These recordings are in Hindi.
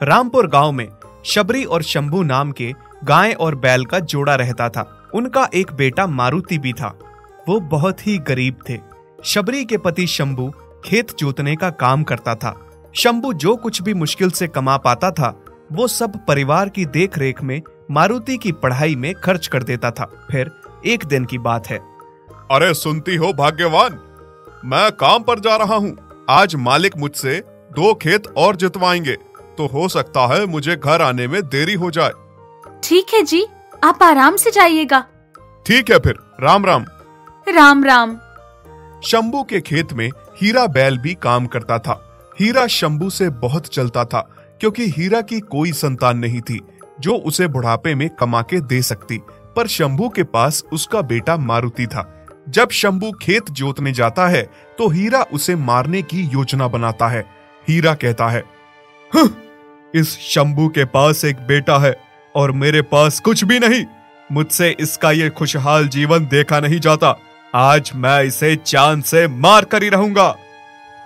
रामपुर गांव में शबरी और शंभू नाम के गाय और बैल का जोड़ा रहता था। उनका एक बेटा मारुति भी था। वो बहुत ही गरीब थे। शबरी के पति शंभू खेत जोतने का काम करता था। शंभू जो कुछ भी मुश्किल से कमा पाता था वो सब परिवार की देखरेख में मारुति की पढ़ाई में खर्च कर देता था। फिर एक दिन की बात है। अरे सुनती हो भाग्यवान, मैं काम पर जा रहा हूँ। आज मालिक मुझसे 2 खेत और जितवाएंगे, तो हो सकता है मुझे घर आने में देरी हो जाए। ठीक है जी, आप आराम से जाइएगा। ठीक है फिर, राम राम। राम राम। शंभू के खेत में हीरा बैल भी काम करता था। हीरा शंभू से बहुत चलता था क्योंकि हीरा की कोई संतान नहीं थी जो उसे बुढ़ापे में कमा के दे सकती। पर शंभू के पास उसका बेटा मारुति था। जब शंभू खेत जोतने जाता है तो हीरा उसे मारने की योजना बनाता है। हीरा कहता है, इस शंभू के पास एक बेटा है और मेरे पास कुछ भी नहीं। मुझसे इसका ये खुशहाल जीवन देखा नहीं जाता। आज मैं इसे चांद से मार कर ही रहूंगा।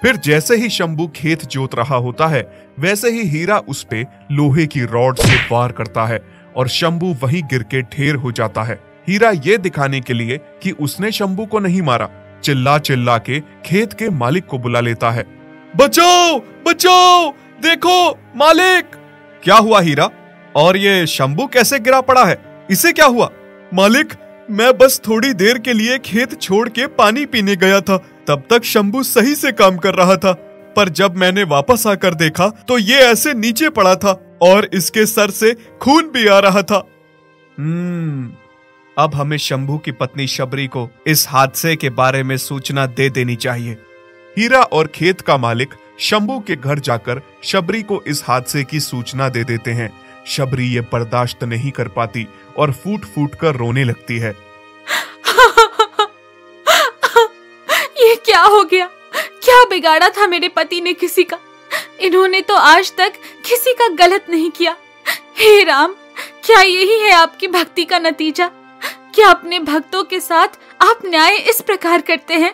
फिर जैसे ही शंभू खेत जोत रहा होता है वैसे ही हीरा उस पे लोहे की रॉड से वार करता है और शंभू वहीं गिर के ढेर हो जाता है। हीरा ये दिखाने के लिए कि उसने शंभू को नहीं मारा, चिल्ला चिल्ला के खेत के मालिक को बुला लेता है। बचाओ बचाओ, देखो मालिक। क्या हुआ हीरा? और ये शंभू कैसे गिरा पड़ा है? इसे क्या हुआ? मालिक, मैं बस थोड़ी देर के लिए खेत छोड़ के पानी पीने गया था। तब तक शंभू सही से काम कर रहा था, पर जब मैंने वापस आकर देखा तो ये ऐसे नीचे पड़ा था और इसके सर से खून भी आ रहा था। अब हमें शंभू की पत्नी शबरी को इस हादसे के बारे में सूचना दे देनी चाहिए। हीरा और खेत का मालिक शंभू के घर जाकर शबरी को इस हादसे की सूचना दे देते हैं। शबरी ये बर्दाश्त नहीं कर पाती और फूट फूट कर रोने लगती है। ये क्या हो गया? क्या बिगाड़ा था मेरे पति ने किसी का? इन्होंने तो आज तक किसी का गलत नहीं किया। हे राम, क्या यही है आपकी भक्ति का नतीजा? क्या अपने भक्तों के साथ आप न्याय इस प्रकार करते हैं?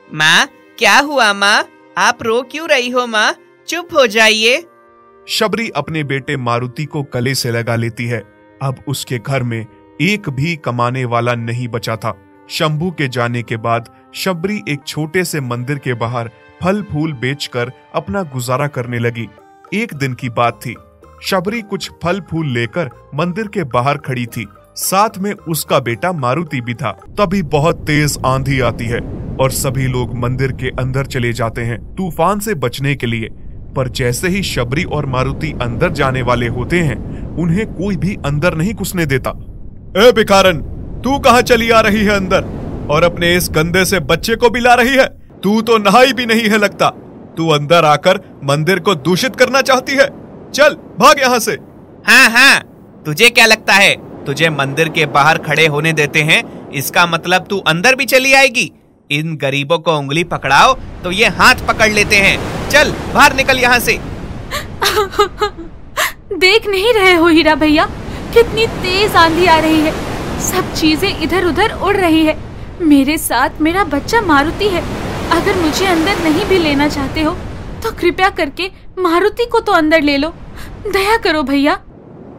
माँ, क्या हुआ माँ? आप रो क्यों रही हो माँ? चुप हो जाइए। शबरी अपने बेटे मारुति को गले से लगा लेती है। अब उसके घर में एक भी कमाने वाला नहीं बचा था। शंभू के जाने के बाद शबरी एक छोटे से मंदिर के बाहर फल फूल बेचकर अपना गुजारा करने लगी। एक दिन की बात थी। शबरी कुछ फल फूल लेकर मंदिर के बाहर खड़ी थी। साथ में उसका बेटा मारुति भी था। तभी बहुत तेज आंधी आती है और सभी लोग मंदिर के अंदर चले जाते हैं तूफान से बचने के लिए। पर जैसे ही शबरी और मारुति अंदर जाने वाले होते हैं उन्हें कोई भी अंदर नहीं घुसने देता। ए भिखारन, तू कहाँ चली आ रही है अंदर, और अपने इस गंदे से बच्चे को भी ला रही है? तू तो नहाई भी नहीं है लगता। तू अंदर आकर मंदिर को दूषित करना चाहती है। चल भाग यहाँ से। हाँ हाँ, तुझे क्या लगता है तुझे मंदिर के बाहर खड़े होने देते हैं इसका मतलब तू अंदर भी चली आएगी? इन गरीबों को उंगली पकड़ाओ तो ये हाथ पकड़ लेते हैं। चल बाहर निकल यहाँ से। देख नहीं रहे हो हीरा भैया, कितनी तेज आंधी आ रही है। सब चीजें इधर उधर उड़ रही है। मेरे साथ मेरा बच्चा मारुति है। अगर मुझे अंदर नहीं भी लेना चाहते हो तो कृपया करके मारुति को तो अंदर ले लो। दया करो भैया।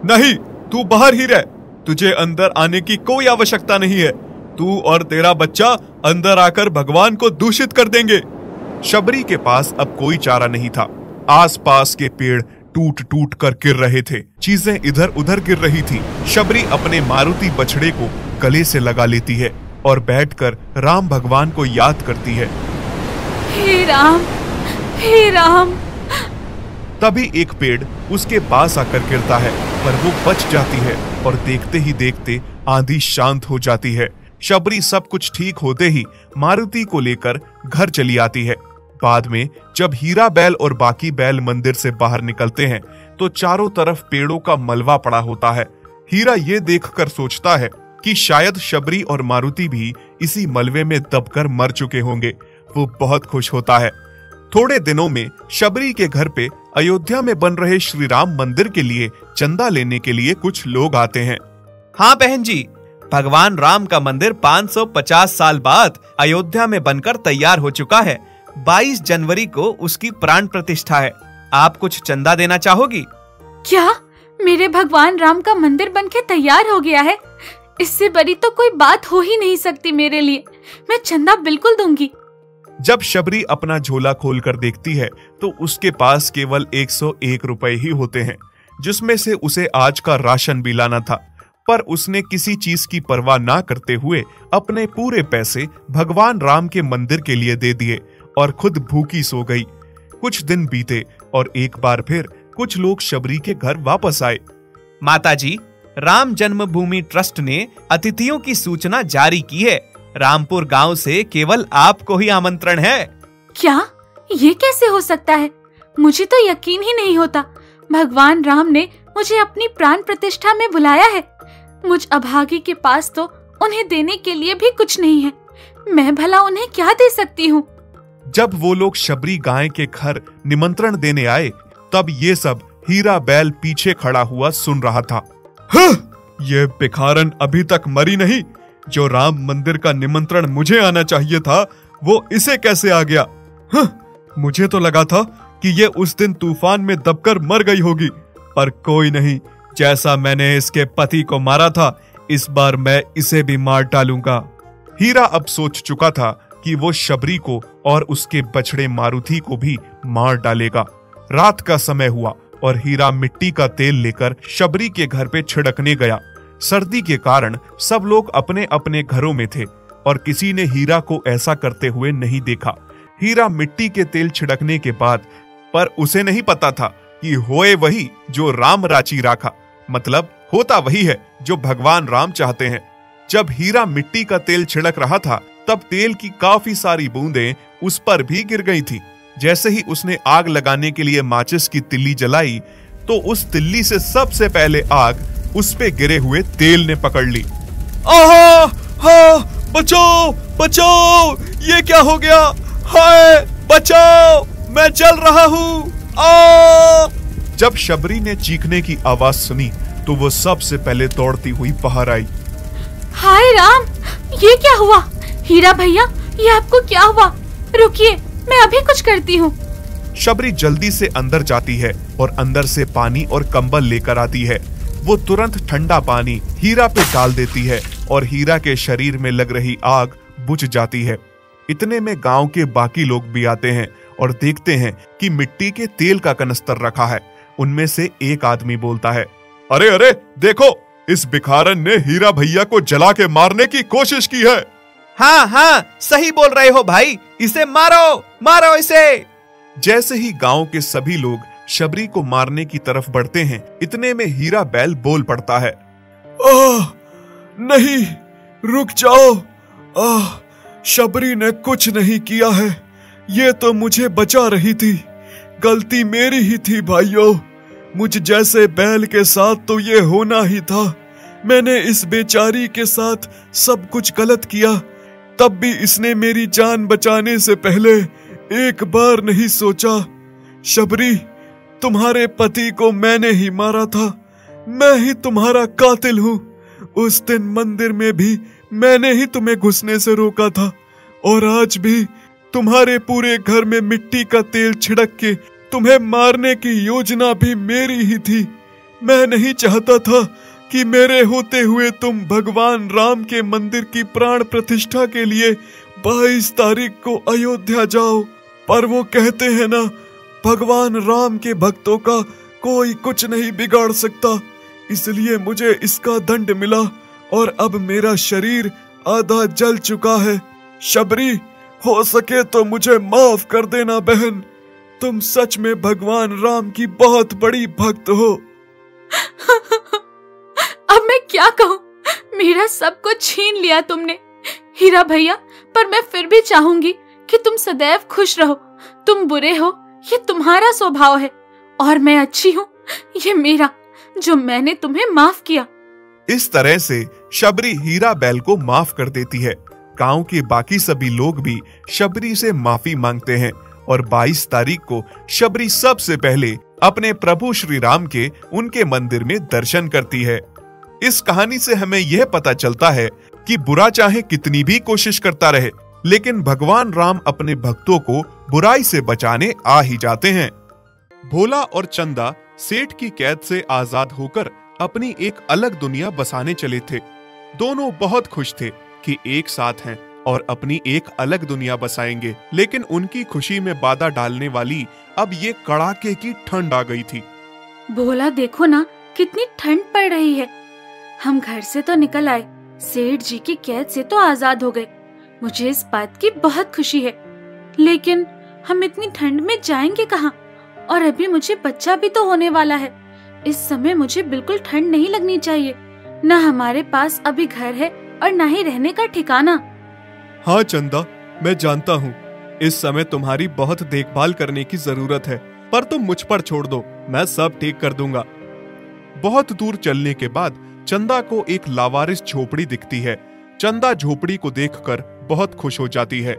नहीं, तू बाहर ही रह। तुझे अंदर आने की कोई आवश्यकता नहीं है। तू और तेरा बच्चा अंदर आकर भगवान को दूषित कर देंगे। शबरी के पास अब कोई चारा नहीं था। आसपास के पेड़ टूट टूट कर गिर रहे थे। चीजें इधर उधर गिर रही थी। शबरी अपने मारुति बछड़े को गले से लगा लेती है और बैठकर राम भगवान को याद करती है। हे राम, हे राम। तभी एक पेड़ उसके पास आकर गिरता है, पर वो बच जाती है और देखते ही देखते आंधी शांत हो जाती है। शबरी सब कुछ ठीक होते ही मारुति को लेकर घर चली आती है। बाद में जब हीरा बैल और बाकी बैल मंदिर से बाहर निकलते हैं तो चारों तरफ पेड़ों का मलबा पड़ा होता है। हीरा ये देखकर सोचता है कि शायद शबरी और मारुति भी इसी मलबे में दबकर मर चुके होंगे। वो बहुत खुश होता है। थोड़े दिनों में शबरी के घर पे अयोध्या में बन रहे श्री राम मंदिर के लिए चंदा लेने के लिए कुछ लोग आते हैं। हाँ बहन जी, भगवान राम का मंदिर 550 साल बाद अयोध्या में बनकर तैयार हो चुका है। 22 जनवरी को उसकी प्राण प्रतिष्ठा है। आप कुछ चंदा देना चाहोगी? क्या मेरे भगवान राम का मंदिर बनके तैयार हो गया है? इससे बड़ी तो कोई बात हो ही नहीं सकती मेरे लिए। मैं चंदा बिल्कुल दूंगी। जब शबरी अपना झोला खोलकर देखती है तो उसके पास केवल 101 रुपए ही होते हैं, जिसमें से उसे आज का राशन भी लाना था। पर उसने किसी चीज की परवाह ना करते हुए अपने पूरे पैसे भगवान राम के मंदिर के लिए दे दिए और खुद भूखी सो गई। कुछ दिन बीते और एक बार फिर कुछ लोग शबरी के घर वापस आए। माताजी, राम जन्मभूमि ट्रस्ट ने अतिथियों की सूचना जारी की है। रामपुर गांव से केवल आपको ही आमंत्रण है। क्या? ये कैसे हो सकता है? मुझे तो यकीन ही नहीं होता। भगवान राम ने मुझे अपनी प्राण प्रतिष्ठा में बुलाया है। मुझ अभागी के पास तो उन्हें देने के लिए भी कुछ नहीं है। मैं भला उन्हें क्या दे सकती हूँ? जब वो लोग शबरी गाय के घर निमंत्रण देने आए तब ये सब हीरा बैल पीछे खड़ा हुआ सुन रहा था। ये भिखारन अभी तक मरी नहीं। जो राम मंदिर का निमंत्रण मुझे आना चाहिए था वो इसे कैसे आ गया? मुझे तो लगा था कि ये उस दिन तूफान में दबकर मर गई होगी, पर कोई नहीं। जैसा मैंने इसके पति को मारा था, इस बार मैं इसे भी मार डालूंगा। हीरा अब सोच चुका था कि वो शबरी को और उसके बछड़े मारुति को भी मार डालेगा। रात का समय हुआ और हीरा मिट्टी का तेल लेकर शबरी के घर पे छिड़कने गया। सर्दी के कारण सब लोग अपने अपने घरों में थे और किसी ने हीरा को ऐसा करते हुए नहीं देखा। हीरा मिट्टी के तेल छिड़कने के बाद, पर उसे नहीं पता था कि होए वही जो राम राची राखा, मतलब होता वही है जो भगवान राम चाहते हैं। जब हीरा मिट्टी का तेल छिड़क रहा था तब तेल की काफी सारी बूंदें उस पर भी गिर गई थी। जैसे ही उसने आग लगाने के लिए माचिस की तिल्ली जलाई तो उस तिल्ली से सबसे पहले आग उस पे गिरे हुए तेल ने पकड़ ली। आहा! हाँ, बचाओ बचाओ, ये क्या हो गया? हाय बचाओ, मैं जल रहा हूँ। जब शबरी ने चीखने की आवाज सुनी तो वो सबसे पहले दौड़ती हुई बाहर आई। हाय राम, ये क्या हुआ? हीरा भैया, ये आपको क्या हुआ? रुकिए, मैं अभी कुछ करती हूँ। शबरी जल्दी से अंदर जाती है और अंदर से पानी और कंबल लेकर आती है। वो तुरंत ठंडा पानी हीरा पे डाल देती है और हीरा के शरीर में लग रही आग बुझ जाती है। इतने में गांव के बाकी लोग भी आते हैं और देखते हैं कि मिट्टी के तेल का कनस्तर रखा है। उनमें से एक आदमी बोलता है, अरे अरे देखो, इस भिखारन ने हीरा भैया को जला के मारने की कोशिश की है। हाँ हाँ, सही बोल रहे हो भाई, इसे मारो मारो इसे। जैसे ही गांव के सभी लोग शबरी को मारने की तरफ बढ़ते हैं, इतने में हीरा बैल बोल पड़ता है, नहीं, रुक जाओ। शबरी ने कुछ नहीं किया है, ये तो मुझे बचा रही थी। गलती मेरी ही थी भाइयों, मुझ जैसे बैल के साथ तो ये होना ही था। मैंने इस बेचारी के साथ सब कुछ गलत किया, तब भी इसने मेरी जान बचाने से पहले एक बार नहीं सोचा। शबरी, तुम्हारे पति को मैंने ही मारा था, मैं ही तुम्हारा कातिल हूँ। उस दिन मंदिर में भी मैंने ही तुम्हें घुसने से रोका था और आज भी तुम्हारे पूरे घर में मिट्टी का तेल छिड़क के तुम्हें मारने की योजना भी मेरी ही थी। मैं नहीं चाहता था कि मेरे होते हुए तुम भगवान राम के मंदिर की प्राण प्रतिष्ठा के लिए 22 तारीख को अयोध्या जाओ, पर वो कहते हैं ना, भगवान राम के भक्तों का कोई कुछ नहीं बिगाड़ सकता। इसलिए मुझे इसका दंड मिला और अब मेरा शरीर आधा जल चुका है। शबरी, हो सके तो मुझे माफ कर देना बहन, तुम सच में भगवान राम की बहुत बड़ी भक्त हो। अब मैं क्या कहूँ, मेरा सब कुछ छीन लिया तुमने हीरा भैया, पर मैं फिर भी चाहूंगी कि तुम सदैव खुश रहो। तुम बुरे हो, ये तुम्हारा स्वभाव है, और मैं अच्छी हूँ, ये मेरा, जो मैंने तुम्हें माफ किया। इस तरह से शबरी हीरा बैल को माफ कर देती है। गांव के बाकी सभी लोग भी शबरी से माफी मांगते हैं और 22 तारीख को शबरी सबसे पहले अपने प्रभु श्री राम के उनके मंदिर में दर्शन करती है। इस कहानी से हमें यह पता चलता है कि बुरा चाहे कितनी भी कोशिश करता रहे, लेकिन भगवान राम अपने भक्तों को बुराई से बचाने आ ही जाते हैं। भोला और चंदा सेठ की कैद से आजाद होकर अपनी एक अलग दुनिया बसाने चले थे। दोनों बहुत खुश थे कि एक साथ हैं और अपनी एक अलग दुनिया बसाएंगे। लेकिन उनकी खुशी में बाधा डालने वाली अब ये कड़ाके की ठंड आ गई थी। भोला देखो ना, कितनी ठंड पड़ रही है। हम घर से तो निकल आए, सेठ जी की कैद से तो आजाद हो गए। मुझे इस बात की बहुत खुशी है, लेकिन हम इतनी ठंड में जाएंगे कहाँ? और अभी मुझे बच्चा भी तो होने वाला है। इस समय मुझे बिल्कुल ठंड नहीं लगनी चाहिए। न हमारे पास अभी घर है और न ही रहने का ठिकाना। हाँ चंदा, मैं जानता हूँ इस समय तुम्हारी बहुत देखभाल करने की जरूरत है, पर तुम मुझ पर छोड़ दो, मैं सब ठीक कर दूंगा। बहुत दूर चलने के बाद चंदा को एक लावारिस झोपड़ी दिखती है। चंदा झोपड़ी को देखकर बहुत खुश हो जाती है।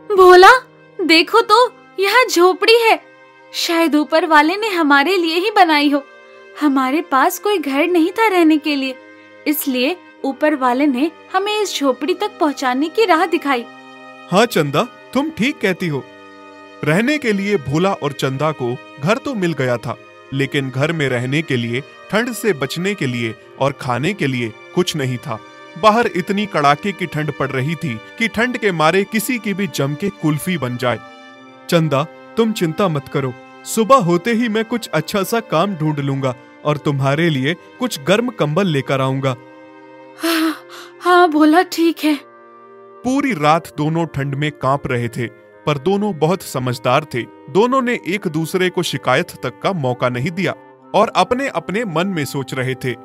भोला देखो तो, यहाँ झोपड़ी है। शायद ऊपर वाले ने हमारे लिए ही बनाई हो। हमारे पास कोई घर नहीं था रहने के लिए, इसलिए ऊपर वाले ने हमें इस झोपड़ी तक पहुँचाने की राह दिखाई। हाँ चंदा, तुम ठीक कहती हो। रहने के लिए भोला और चंदा को घर तो मिल गया था, लेकिन घर में रहने के लिए, ठंड से बचने के लिए और खाने के लिए कुछ नहीं था। बाहर इतनी कड़ाके की ठंड पड़ रही थी कि ठंड के मारे किसी की भी जम के कुल्फी बन जाए। चंदा, तुम चिंता मत करो, सुबह होते ही मैं कुछ अच्छा सा काम ढूंढ लूंगा और तुम्हारे लिए कुछ गर्म कंबल लेकर आऊंगा। हाँ भोला, ठीक है। पूरी रात दोनों ठंड में कांप रहे थे, पर दोनों बहुत समझदार थे। दोनों ने एक दूसरे को शिकायत तक का मौका नहीं दिया और अपने अपने मन में सोच रहे थे।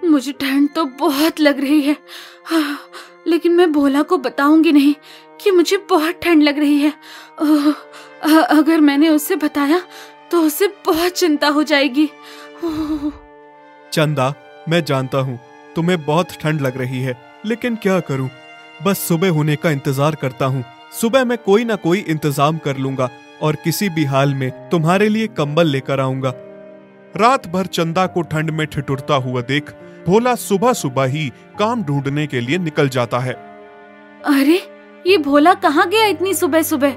मुझे ठंड तो बहुत लग रही है, लेकिन मैं भोला को बताऊंगी नहीं कि मुझे बहुत ठंड लग रही है। अगर मैंने उसे बताया तो उसे बहुत चिंता हो जाएगी। चंदा, मैं जानता हूँ तुम्हें बहुत ठंड लग रही है, लेकिन क्या करूँ, बस सुबह होने का इंतजार करता हूँ। सुबह मैं कोई ना कोई इंतजाम कर लूंगा और किसी भी हाल में तुम्हारे लिए कंबल लेकर आऊंगा। रात भर चंदा को ठंड में ठिठुरता हुआ देख भोला सुबह सुबह ही काम ढूंढने के लिए निकल जाता है। अरे, ये भोला कहाँ गया इतनी सुबह सुबह?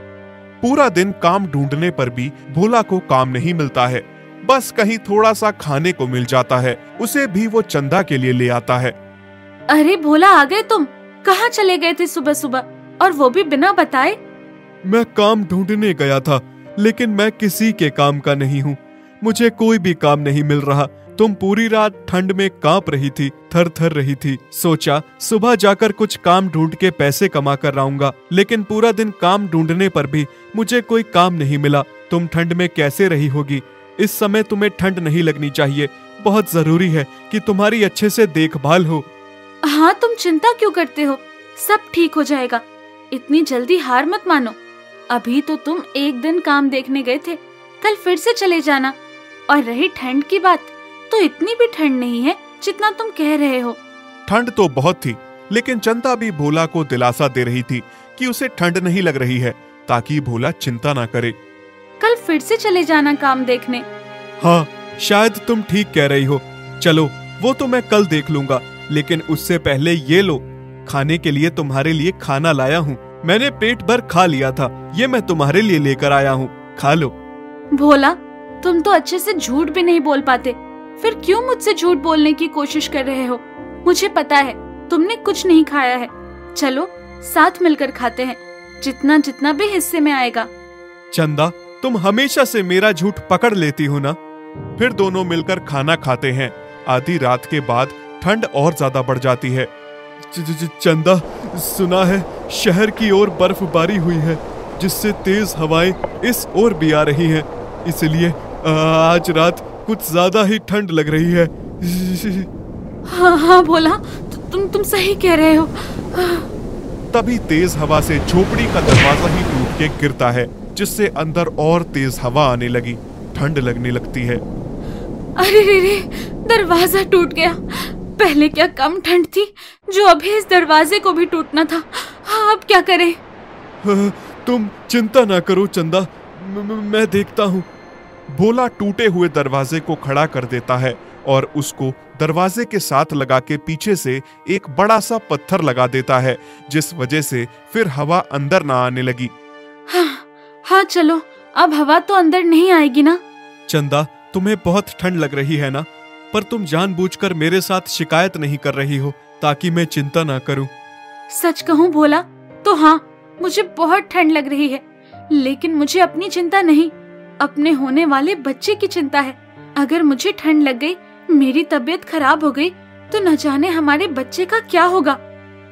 पूरा दिन काम ढूंढने पर भी भोला को काम नहीं मिलता है। बस कहीं थोड़ा सा खाने को मिल जाता है, उसे भी वो चंदा के लिए ले आता है। अरे भोला, आ गए तुम? कहाँ चले गए थे सुबह सुबह, और वो भी बिना बताए? मैं काम ढूंढने गया था, लेकिन मैं किसी के काम का नहीं हूँ। मुझे कोई भी काम नहीं मिल रहा। तुम पूरी रात ठंड में कांप रही थी, थर थर रही थी। सोचा सुबह जाकर कुछ काम ढूंढ के पैसे कमा कर आऊंगा, लेकिन पूरा दिन काम ढूंढने पर भी मुझे कोई काम नहीं मिला। तुम ठंड में कैसे रही होगी? इस समय तुम्हें ठंड नहीं लगनी चाहिए। बहुत जरूरी है कि तुम्हारी अच्छे से देखभाल हो। हाँ, तुम चिंता क्यों करते हो? सब ठीक हो जाएगा। इतनी जल्दी हार मत मानो। अभी तो तुम एक दिन काम देखने गए थे, कल फिर से चले जाना। और रही ठंड की बात, तो इतनी भी ठंड नहीं है जितना तुम कह रहे हो। ठंड तो बहुत थी, लेकिन चंदा भी भोला को दिलासा दे रही थी कि उसे ठंड नहीं लग रही है, ताकि भोला चिंता ना करे। कल फिर से चले जाना काम देखने। हाँ, शायद तुम ठीक कह रही हो। चलो, वो तो मैं कल देख लूंगा, लेकिन उससे पहले ये लो, खाने के लिए तुम्हारे लिए खाना लाया हूँ। मैंने पेट भर खा लिया था, ये मैं तुम्हारे लिए लेकर आया हूँ, खा लो। भोला, तुम तो अच्छे से झूठ भी नहीं बोल पाते, फिर क्यों मुझसे झूठ बोलने की कोशिश कर रहे हो? मुझे पता है तुमने कुछ नहीं खाया है। चलो साथ मिलकर खाते हैं, जितना जितना भी हिस्से में आएगा। चंदा, तुम हमेशा से मेरा झूठ पकड़ लेती हो ना। फिर दोनों मिलकर खाना खाते हैं। आधी रात के बाद ठंड और ज्यादा बढ़ जाती है। चंदा, सुना है शहर की ओर बर्फबारी हुई है, जिससे तेज हवाएं इस ओर भी आ रही हैं। इसलिए आज रात कुछ ज्यादा ही ठंड लग रही है। हाँ हाँ भोला, तुम सही कह रहे हो। तभी तेज हवा से झोपड़ी का दरवाजा ही टूट के गिरता है, जिससे अंदर और तेज हवा आने लगी, ठंड लगने लगती है। अरे रे रे, दरवाजा टूट गया। पहले क्या कम ठंड थी, जो अभी इस दरवाजे को भी टूटना था। हाँ, अब क्या करें? तुम चिंता ना करो चंदा, मैं देखता हूँ। भोला टूटे हुए दरवाजे को खड़ा कर देता है और उसको दरवाजे के साथ लगा के पीछे से एक बड़ा सा पत्थर लगा देता है, जिस वजह से फिर हवा अंदर ना आने लगी। हाँ, चलो अब हवा तो अंदर नहीं आएगी ना? चंदा, तुम्हें बहुत ठंड लग रही है ना? पर तुम जानबूझकर मेरे साथ शिकायत नहीं कर रही हो ताकि मैं चिंता ना करूं। सच कहूँ भोला तो हाँ, मुझे बहुत ठंड लग रही है, लेकिन मुझे अपनी चिंता नहीं, अपने होने वाले बच्चे की चिंता है। अगर मुझे ठंड लग गई, मेरी तबीयत खराब हो गई, तो न जाने हमारे बच्चे का क्या होगा।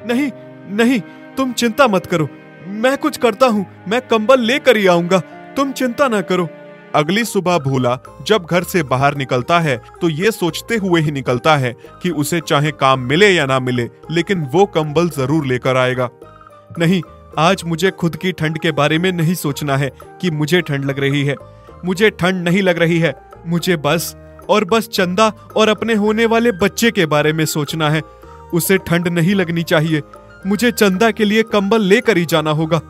नहीं नहीं, तुम चिंता मत करो, मैं कुछ करता हूँ, मैं कंबल लेकर ही आऊंगा, तुम चिंता ना करो। अगली सुबह भोला जब घर से बाहर निकलता है तो ये सोचते हुए ही निकलता है कि उसे चाहे काम मिले या ना मिले, लेकिन वो कंबल जरूर लेकर आएगा। नहीं, आज मुझे खुद की ठंड के बारे में नहीं सोचना है कि मुझे ठंड लग रही है। मुझे ठंड नहीं लग रही है, मुझे बस और बस चंदा और अपने होने वाले बच्चे के बारे में सोचना है। उसे ठंड नहीं लगनी चाहिए। मुझे चंदा के लिए कंबल लेकर ही जाना होगा।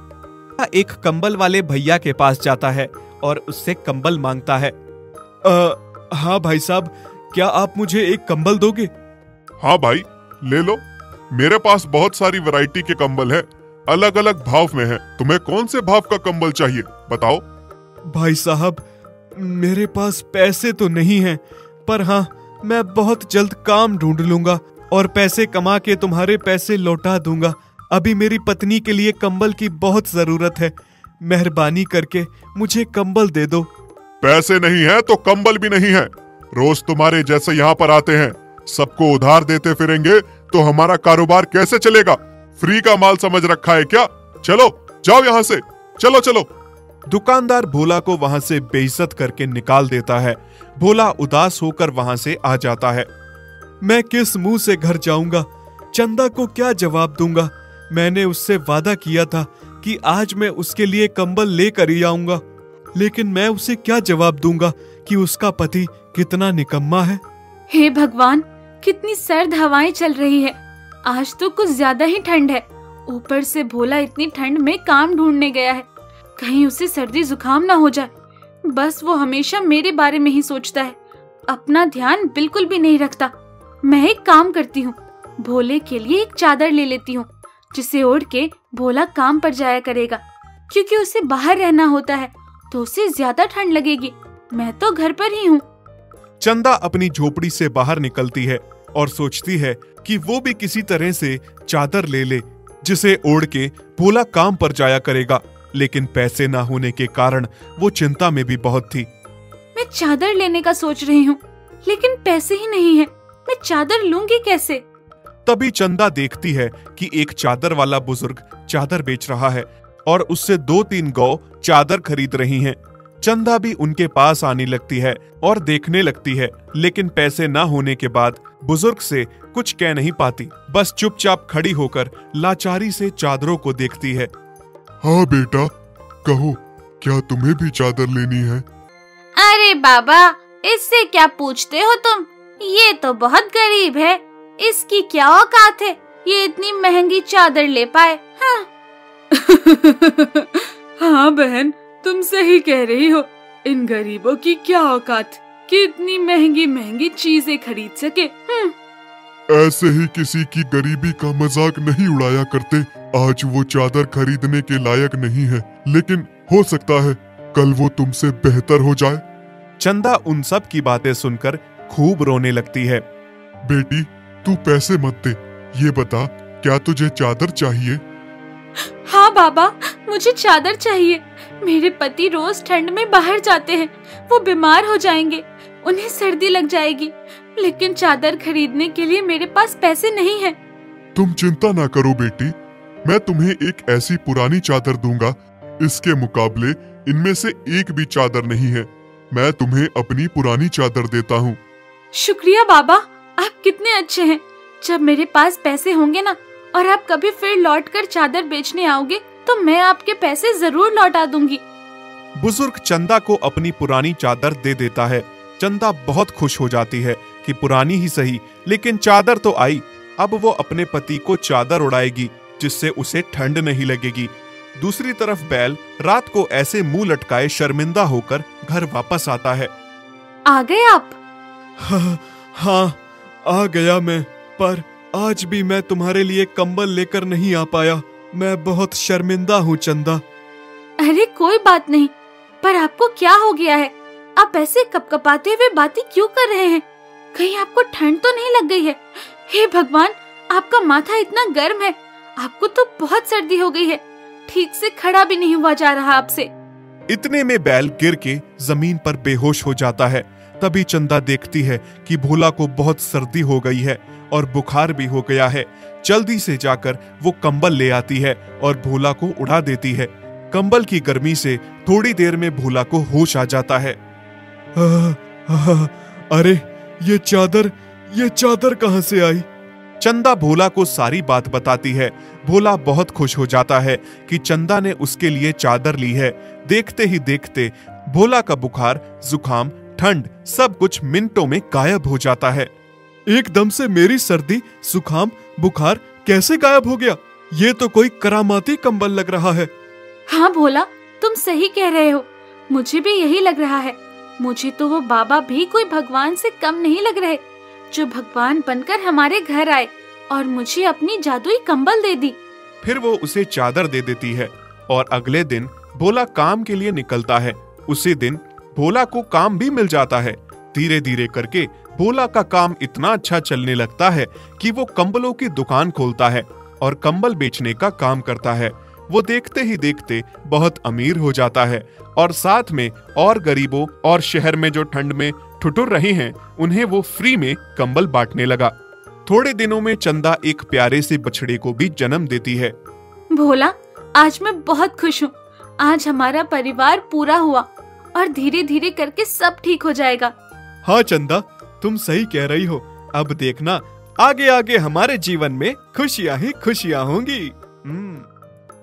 एक कंबल वाले भैया के पास जाता है और उससे कंबल मांगता है। हाँ भाई साहब, क्या आप मुझे एक कंबल दोगे? हाँ भाई, ले लो, मेरे पास बहुत सारी वैरायटी के कंबल है, अलग अलग भाव में है। तुम्हें कौन से भाव का कंबल चाहिए बताओ? भाई साहब, मेरे पास पैसे तो नहीं हैं, पर हाँ, मैं बहुत जल्द काम ढूंढ लूंगा और पैसे कमा के तुम्हारे पैसे लौटा दूंगा। अभी मेरी पत्नी के लिए कंबल की बहुत जरूरत है, मेहरबानी करके मुझे कंबल दे दो। पैसे नहीं है तो कंबल भी नहीं है। रोज तुम्हारे जैसे यहाँ पर आते हैं, सबको उधार देते फिरेंगे तो हमारा कारोबार कैसे चलेगा? फ्री का माल समझ रखा है क्या? चलो जाओ यहाँ से, चलो चलो। दुकानदार भोला को वहां से बेइज्जत करके निकाल देता है। भोला उदास होकर वहां से आ जाता है। मैं किस मुंह से घर जाऊंगा? चंदा को क्या जवाब दूंगा? मैंने उससे वादा किया था कि आज मैं उसके लिए कंबल लेकर ही आऊंगा, लेकिन मैं उसे क्या जवाब दूंगा कि उसका पति कितना निकम्मा है। हे भगवान, कितनी सर्द हवाएं चल रही है। आज तो कुछ ज्यादा ही ठंड है। ऊपर से भोला इतनी ठंड में काम ढूंढने गया है, कहीं उसे सर्दी जुकाम ना हो जाए। बस वो हमेशा मेरे बारे में ही सोचता है, अपना ध्यान बिल्कुल भी नहीं रखता। मैं एक काम करती हूँ, भोले के लिए एक चादर ले लेती हूँ, जिसे ओढ़ के भोला काम पर जाया करेगा। क्योंकि उसे बाहर रहना होता है तो उसे ज्यादा ठंड लगेगी। मैं तो घर पर ही हूँ। चंदा अपनी झोपड़ी से बाहर निकलती है और सोचती है कि वो भी किसी तरह से चादर ले ले, जिसे ओढ़ के भोला काम पर जाया करेगा। लेकिन पैसे ना होने के कारण वो चिंता में भी बहुत थी। मैं चादर लेने का सोच रही हूँ, लेकिन पैसे ही नहीं है। मैं चादर लूंगी कैसे? तभी चंदा देखती है कि एक चादर वाला बुजुर्ग चादर बेच रहा है और उससे 2-3 गौ चादर खरीद रही हैं। चंदा भी उनके पास आने लगती है और देखने लगती है, लेकिन पैसे ना होने के बाद बुजुर्ग से कुछ कह नहीं पाती। बस चुपचाप खड़ी होकर लाचारी से चादरों को देखती है। हाँ बेटा, कहो, क्या तुम्हें भी चादर लेनी है? अरे बाबा, इससे क्या पूछते हो तुम? ये तो बहुत गरीब है, इसकी क्या औकात है ये इतनी महंगी चादर ले पाए? हाँ। हाँ बहन, तुम सही कह रही हो। इन गरीबों की क्या औकात कि इतनी महंगी महंगी चीजें खरीद सके। ऐसे ही किसी की गरीबी का मजाक नहीं उड़ाया करते। आज वो चादर खरीदने के लायक नहीं है, लेकिन हो सकता है कल वो तुमसे बेहतर हो जाए। चंदा उन सब की बातें सुनकर खूब रोने लगती है। बेटी, तू पैसे मत दे, ये बता, क्या तुझे चादर चाहिए? हाँ बाबा, मुझे चादर चाहिए। मेरे पति रोज ठंड में बाहर जाते हैं, वो बीमार हो जाएंगे, उन्हें सर्दी लग जाएगी, लेकिन चादर खरीदने के लिए मेरे पास पैसे नहीं हैं। तुम चिंता ना करो बेटी, मैं तुम्हें एक ऐसी पुरानी चादर दूंगा, इसके मुकाबले इनमें से एक भी चादर नहीं है। मैं तुम्हें अपनी पुरानी चादर देता हूँ। शुक्रिया बाबा, आप कितने अच्छे हैं। जब मेरे पास पैसे होंगे ना और आप कभी फिर लौटकर चादर बेचने आओगे तो मैं आपके पैसे जरूर लौटा दूंगी। बुजुर्ग चंदा को अपनी पुरानी चादर दे देता है। चंदा बहुत खुश हो जाती है कि पुरानी ही सही, लेकिन चादर तो आई। अब वो अपने पति को चादर उड़ाएगी जिससे उसे ठंड नहीं लगेगी। दूसरी तरफ बैल रात को ऐसे मुंह लटकाए शर्मिंदा होकर घर वापस आता है। आ गए आप? हाँ, आ गया मैं, पर आज भी मैं तुम्हारे लिए कंबल लेकर नहीं आ पाया। मैं बहुत शर्मिंदा हूँ चंदा। अरे कोई बात नहीं, पर आपको क्या हो गया है? आप ऐसे कपकपाते हुए बातें क्यों कर रहे हैं? कहीं आपको ठंड तो नहीं लग गई है? हे भगवान, आपका माथा इतना गर्म है, आपको तो बहुत सर्दी हो गई है। ठीक से खड़ा भी नहीं हुआ जा रहा आपसे। इतने में बैल गिर के जमीन पर बेहोश हो जाता है। तभी चंदा देखती है कि भोला को बहुत सर्दी हो गई है और बुखार भी हो गया है। जल्दी से जाकर वो कंबल ले आती है और भोला को उड़ा देती है। कंबल की गर्मी से थोड़ी देर में भोला को होश आ जाता है। अरे ये चादर कहां से आई? चंदा भोला को सारी बात बताती है। भोला बहुत खुश हो जाता है कि चंदा ने उसके लिए चादर ली है। देखते ही देखते भोला का बुखार, जुकाम, ठंड सब कुछ मिनटों में गायब हो जाता है। एकदम से मेरी सर्दी, जुकाम, बुखार कैसे गायब हो गया? ये तो कोई करामाती कंबल लग रहा है। हाँ भोला, तुम सही कह रहे हो, मुझे भी यही लग रहा है। मुझे तो वो बाबा भी कोई भगवान से कम नहीं लग रहे, जो भगवान बनकर हमारे घर आए और मुझे अपनी जादुई कंबल दे दी। फिर वो उसे चादर दे देती है और अगले दिन भोला काम के लिए निकलता है। उसी दिन भोला को काम भी मिल जाता है। धीरे धीरे करके भोला का काम इतना अच्छा चलने लगता है कि वो कंबलों की दुकान खोलता है और कंबल बेचने का काम करता है। वो देखते ही देखते बहुत अमीर हो जाता है और साथ में और गरीबों और शहर में जो ठंड में ठुठुर रहे हैं उन्हें वो फ्री में कंबल बांटने लगा। थोड़े दिनों में चंदा एक प्यारे से बछड़े को भी जन्म देती है। भोला, आज मैं बहुत खुश हूँ। आज हमारा परिवार पूरा हुआ और धीरे धीरे करके सब ठीक हो जाएगा। हाँ चंदा, तुम सही कह रही हो। अब देखना, आगे आगे हमारे जीवन में खुशियाँ ही खुशियाँ होंगी।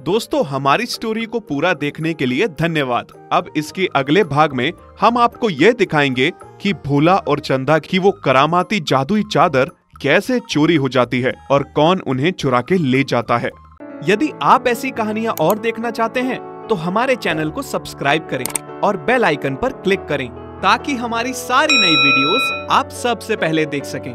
दोस्तों, हमारी स्टोरी को पूरा देखने के लिए धन्यवाद। अब इसके अगले भाग में हम आपको यह दिखाएंगे कि भोला और चंदा की वो करामाती जादुई चादर कैसे चोरी हो जाती है और कौन उन्हें चुरा के ले जाता है। यदि आप ऐसी कहानियां और देखना चाहते हैं तो हमारे चैनल को सब्सक्राइब करें और बेल आइकन पर क्लिक करें ताकि हमारी सारी नई वीडियोस आप सबसे पहले देख सकें।